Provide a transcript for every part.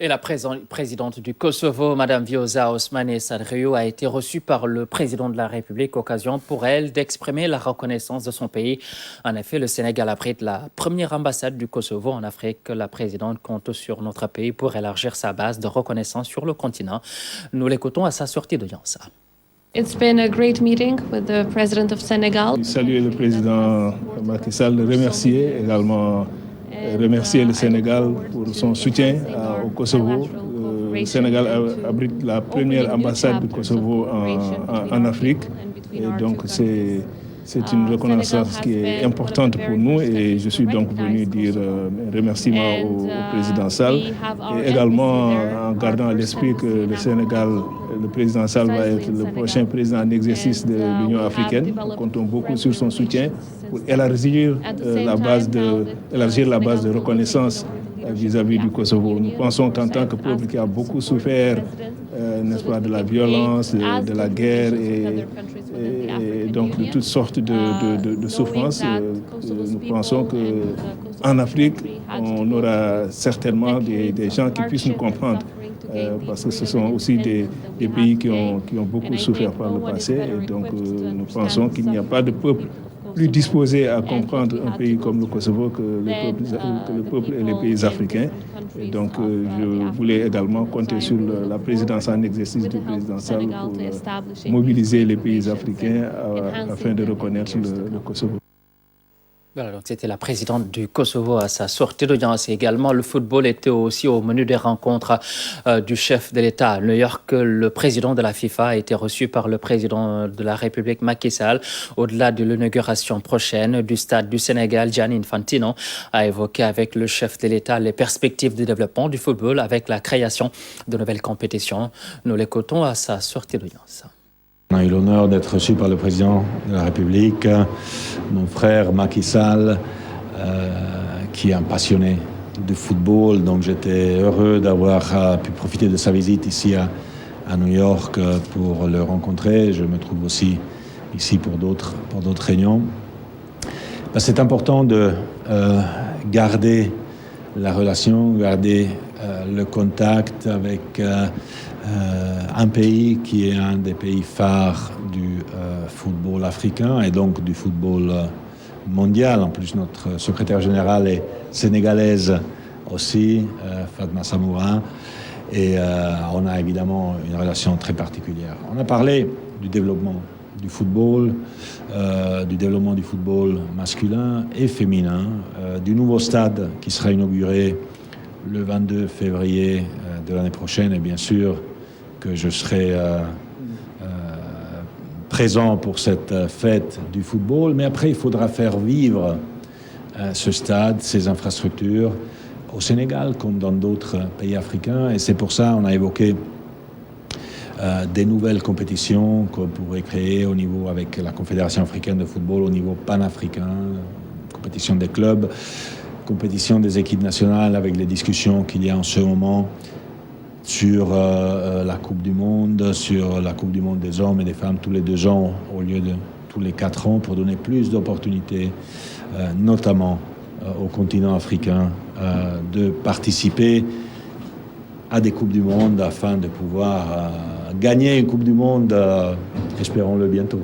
Et la présidente du Kosovo, Mme Vjosa Osmani-Sadriou, a été reçue par le président de la République, occasion pour elle d'exprimer la reconnaissance de son pays. En effet, le Sénégal abrite la première ambassade du Kosovo en Afrique. La présidente compte sur notre pays pour élargir sa base de reconnaissance sur le continent. Nous l'écoutons à sa sortie d'audience. It's been a great meeting with the president of Senegal. Saluer le président Macky Sall, le remercier également. Remercier le Sénégal pour son soutien au Kosovo. Le Sénégal abrite la première ambassade du Kosovo en Afrique. Et donc c'est une reconnaissance qui est importante pour nous et je suis donc venu dire un remerciement au président Sall et également en gardant à l'esprit que le Sénégal, le président Sall va être le prochain président en exercice de l'Union africaine. Nous comptons beaucoup sur son soutien pour élargir la base de reconnaissance vis-à-vis du Kosovo. Nous pensons qu'en tant que peuple qui a beaucoup souffert, n'est-ce pas, de la violence, de la guerre et donc de toutes sortes de souffrances, nous pensons qu'en Afrique, on aura certainement des gens qui puissent nous comprendre. Parce que ce sont aussi des pays qui ont beaucoup souffert par le passé. Et donc nous pensons qu'il n'y a pas de peuple plus disposé à comprendre un pays comme le Kosovo que le peuple et les pays africains. Et donc je voulais également compter sur la présidence en exercice du président Sall pour mobiliser les pays africains afin de reconnaître le Kosovo. Voilà, donc c'était la présidente du Kosovo à sa sortie d'audience. Et également, le football était aussi au menu des rencontres du chef de l'État à New York. Le président de la FIFA a été reçu par le président de la République, Macky Sall. Au-delà de l'inauguration prochaine du stade du Sénégal, Gianni Infantino a évoqué avec le chef de l'État les perspectives de développement du football avec la création de nouvelles compétitions. Nous l'écoutons à sa sortie d'audience. On a eu l'honneur d'être reçu par le président de la République, mon frère Macky Sall, qui est un passionné de football. Donc j'étais heureux d'avoir pu profiter de sa visite ici à New York pour le rencontrer. Je me trouve aussi ici pour d'autres réunions. C'est important de garder la relation, garder le contact avec un pays qui est un des pays phares du football africain et donc du football mondial. En plus, notre secrétaire générale est sénégalaise aussi, Fatma Samoura, et on a évidemment une relation très particulière. On a parlé du développement du football masculin et féminin, du nouveau stade qui sera inauguré le 22 février de l'année prochaine et bien sûr que je serai présent pour cette fête du football. Mais après, il faudra faire vivre ce stade, ces infrastructures au Sénégal comme dans d'autres pays africains. Et c'est pour ça qu'on a évoqué des nouvelles compétitions qu'on pourrait créer au niveau avec la Confédération africaine de football, au niveau panafricain, compétition des clubs, compétition des équipes nationales avec les discussions qu'il y a en ce moment sur la Coupe du Monde, sur la Coupe du Monde des hommes et des femmes tous les 2 ans au lieu de tous les 4 ans pour donner plus d'opportunités, notamment au continent africain, de participer à des Coupes du Monde afin de pouvoir gagner une Coupe du Monde, espérons-le bientôt.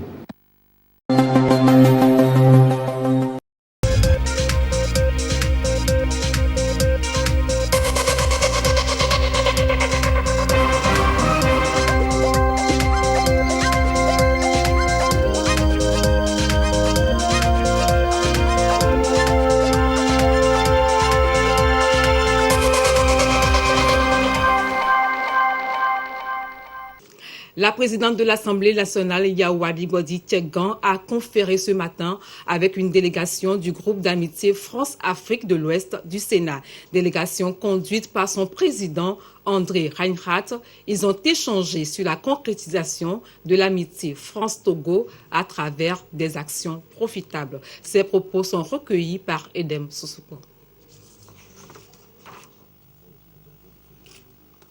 La présidente de l'Assemblée nationale, Yawadi Bodi Tchegan, a conféré ce matin avec une délégation du groupe d'amitié France-Afrique de l'Ouest du Sénat. Délégation conduite par son président, André Reinhardt. Ils ont échangé sur la concrétisation de l'amitié France-Togo à travers des actions profitables. Ces propos sont recueillis par Edem Sousouko.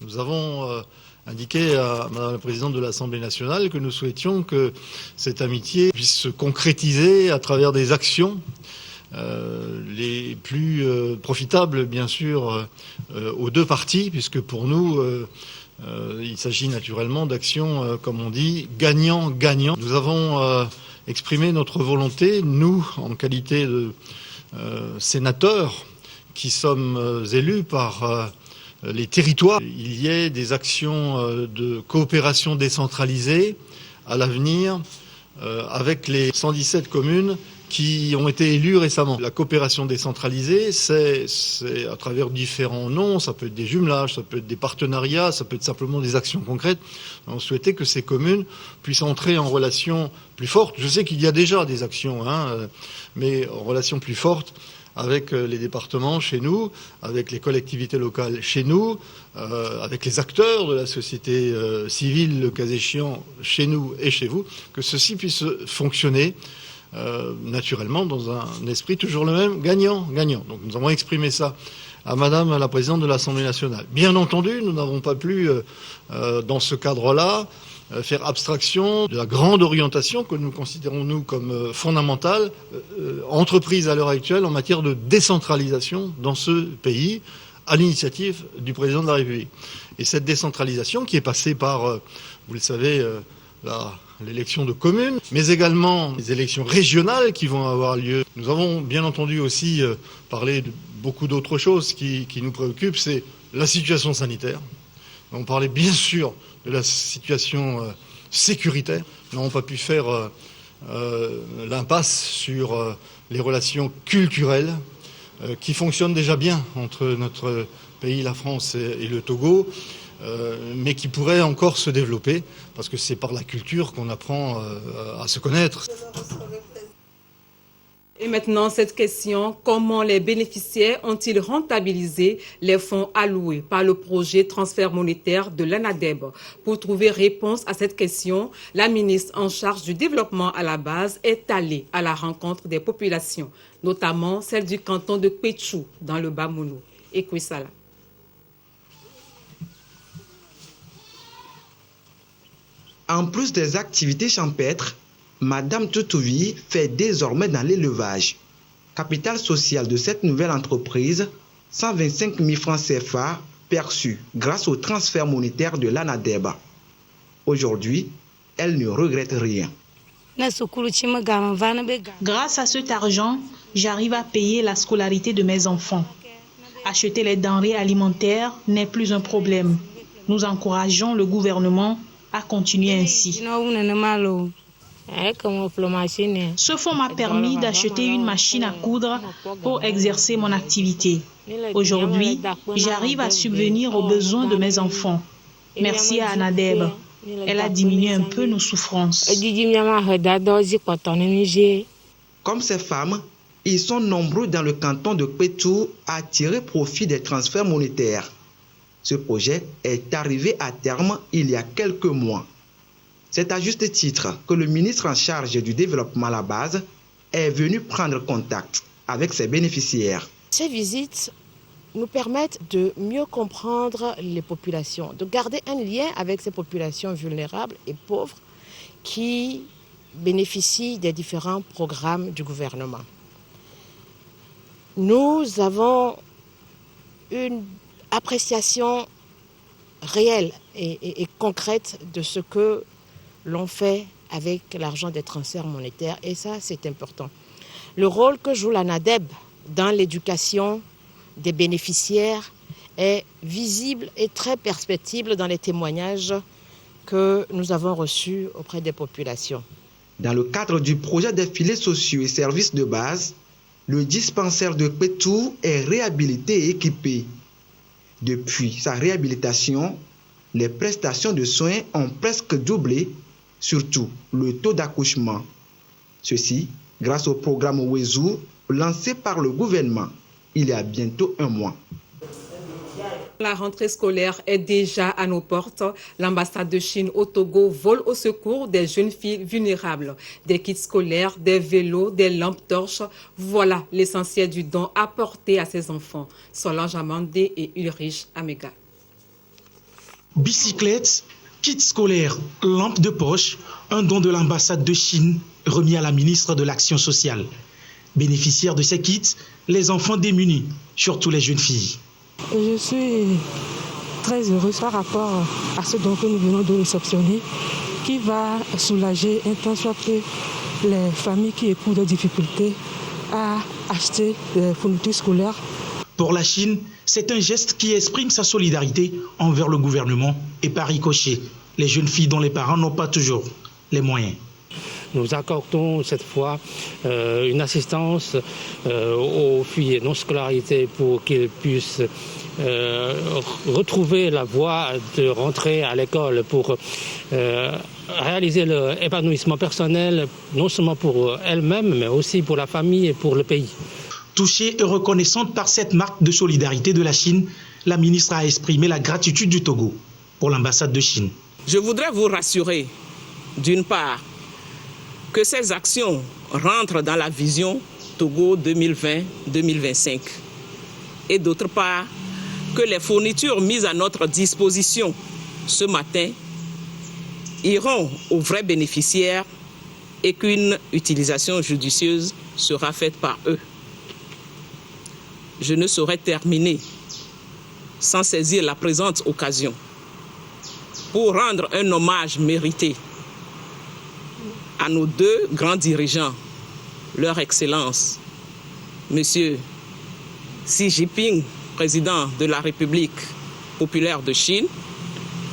Nous avons indiqué à Madame la Présidente de l'Assemblée nationale que nous souhaitions que cette amitié puisse se concrétiser à travers des actions les plus profitables, bien sûr, aux deux parties, puisque pour nous, il s'agit naturellement d'actions, comme on dit, gagnant-gagnant. Nous avons exprimé notre volonté, nous, en qualité de sénateurs, qui sommes élus par les territoires, il y ait des actions de coopération décentralisée à l'avenir avec les 117 communes qui ont été élues récemment. La coopération décentralisée, c'est à travers différents noms, ça peut être des jumelages, ça peut être des partenariats, ça peut être simplement des actions concrètes. On souhaitait que ces communes puissent entrer en relation plus forte. Je sais qu'il y a déjà des actions, mais en relation plus forte avec les départements chez nous, avec les collectivités locales chez nous, avec les acteurs de la société civile, le cas échéant, chez nous et chez vous, que ceci puisse fonctionner naturellement dans un esprit toujours le même, gagnant-gagnant. Donc nous avons exprimé ça à Madame la Présidente de l'Assemblée nationale. Bien entendu, nous n'avons pas pu, dans ce cadre-là, faire abstraction de la grande orientation que nous considérons, nous, comme fondamentale, entreprise à l'heure actuelle en matière de décentralisation dans ce pays, à l'initiative du Président de la République. Et cette décentralisation qui est passée par, vous le savez, l'élection de communes, mais également les élections régionales qui vont avoir lieu. Nous avons bien entendu aussi parlé de beaucoup d'autres choses qui nous préoccupent, c'est la situation sanitaire. On parlait bien sûr de la situation sécuritaire. Nous n'avons pas pu faire l'impasse sur les relations culturelles qui fonctionnent déjà bien entre notre pays, la France et le Togo, mais qui pourraient encore se développer, parce que c'est par la culture qu'on apprend à se connaître. Et maintenant, cette question, comment les bénéficiaires ont-ils rentabilisé les fonds alloués par le projet transfert monétaire de l'ANADEB? Pour trouver réponse à cette question, la ministre en charge du développement à la base est allée à la rencontre des populations, notamment celle du canton de Péchou, dans le Bas-Mounou. Écoutez ça là. En plus des activités champêtres, Madame Toutouvi fait désormais dans l'élevage. Capital social de cette nouvelle entreprise, 125 000 francs CFA perçus grâce au transfert monétaire de l'ANADEB. Aujourd'hui, elle ne regrette rien. Grâce à cet argent, j'arrive à payer la scolarité de mes enfants. Acheter les denrées alimentaires n'est plus un problème. Nous encourageons le gouvernement à continuer ainsi. Ce fonds m'a permis d'acheter une machine à coudre pour exercer mon activité. Aujourd'hui, j'arrive à subvenir aux besoins de mes enfants. Merci à ANADEB. Elle a diminué un peu nos souffrances. Comme ces femmes, ils sont nombreux dans le canton de Pétou à tirer profit des transferts monétaires. Ce projet est arrivé à terme il y a quelques mois. C'est à juste titre que le ministre en charge du développement à la base est venu prendre contact avec ses bénéficiaires. Ces visites nous permettent de mieux comprendre les populations, de garder un lien avec ces populations vulnérables et pauvres qui bénéficient des différents programmes du gouvernement. Nous avons une appréciation réelle et concrète de ce que l'on fait avec l'argent des transferts monétaires, et ça c'est important. Le rôle que joue l'ANADEB dans l'éducation des bénéficiaires est visible et très perceptible dans les témoignages que nous avons reçus auprès des populations. Dans le cadre du projet des filets sociaux et services de base, le dispensaire de Pétou est réhabilité et équipé. Depuis sa réhabilitation, les prestations de soins ont presque doublé, surtout le taux d'accouchement. Ceci grâce au programme Wezu lancé par le gouvernement il y a bientôt un mois. La rentrée scolaire est déjà à nos portes. L'ambassade de Chine au Togo vole au secours des jeunes filles vulnérables. Des kits scolaires, des vélos, des lampes torches. Voilà l'essentiel du don apporté à ces enfants. Solange Amandé et Ulrich Amega. Bicyclettes, kits scolaires, lampes de poche, un don de l'ambassade de Chine remis à la ministre de l'Action sociale. Bénéficiaires de ces kits, les enfants démunis, surtout les jeunes filles. Je suis très heureuse par rapport à ce dont nous venons de réceptionner, qui va soulager un tant soit peu les familles qui éprouvent des difficultés à acheter des fournitures scolaires. Pour la Chine, c'est un geste qui exprime sa solidarité envers le gouvernement et par ricochet, les jeunes filles dont les parents n'ont pas toujours les moyens. Nous accordons cette fois une assistance aux filles non scolarisées pour qu'ils puissent retrouver la voie de rentrer à l'école pour réaliser leur épanouissement personnel, non seulement pour elles-mêmes, mais aussi pour la famille et pour le pays. Touchée et reconnaissante par cette marque de solidarité de la Chine, la ministre a exprimé la gratitude du Togo pour l'ambassade de Chine. Je voudrais vous rassurer, d'une part, que ces actions rentrent dans la vision Togo 2020-2025 et d'autre part, que les fournitures mises à notre disposition ce matin iront aux vrais bénéficiaires et qu'une utilisation judicieuse sera faite par eux. Je ne saurais terminer sans saisir la présente occasion pour rendre un hommage mérité à nos deux grands dirigeants, leur Excellence, M. Xi Jinping, président de la République populaire de Chine,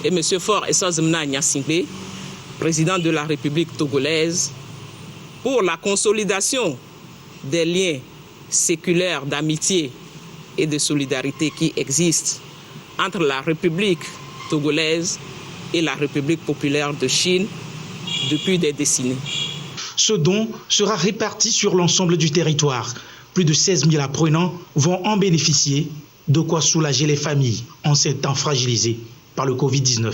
et M. Faure Essozemna Gnassingbé, président de la République togolaise, pour la consolidation des liens séculaires d'amitié et de solidarité qui existent entre la République togolaise et la République populaire de Chine depuis des décennies. Ce don sera réparti sur l'ensemble du territoire. Plus de 16 000 apprenants vont en bénéficier, de quoi soulager les familles en ces temps fragilisés par le Covid-19.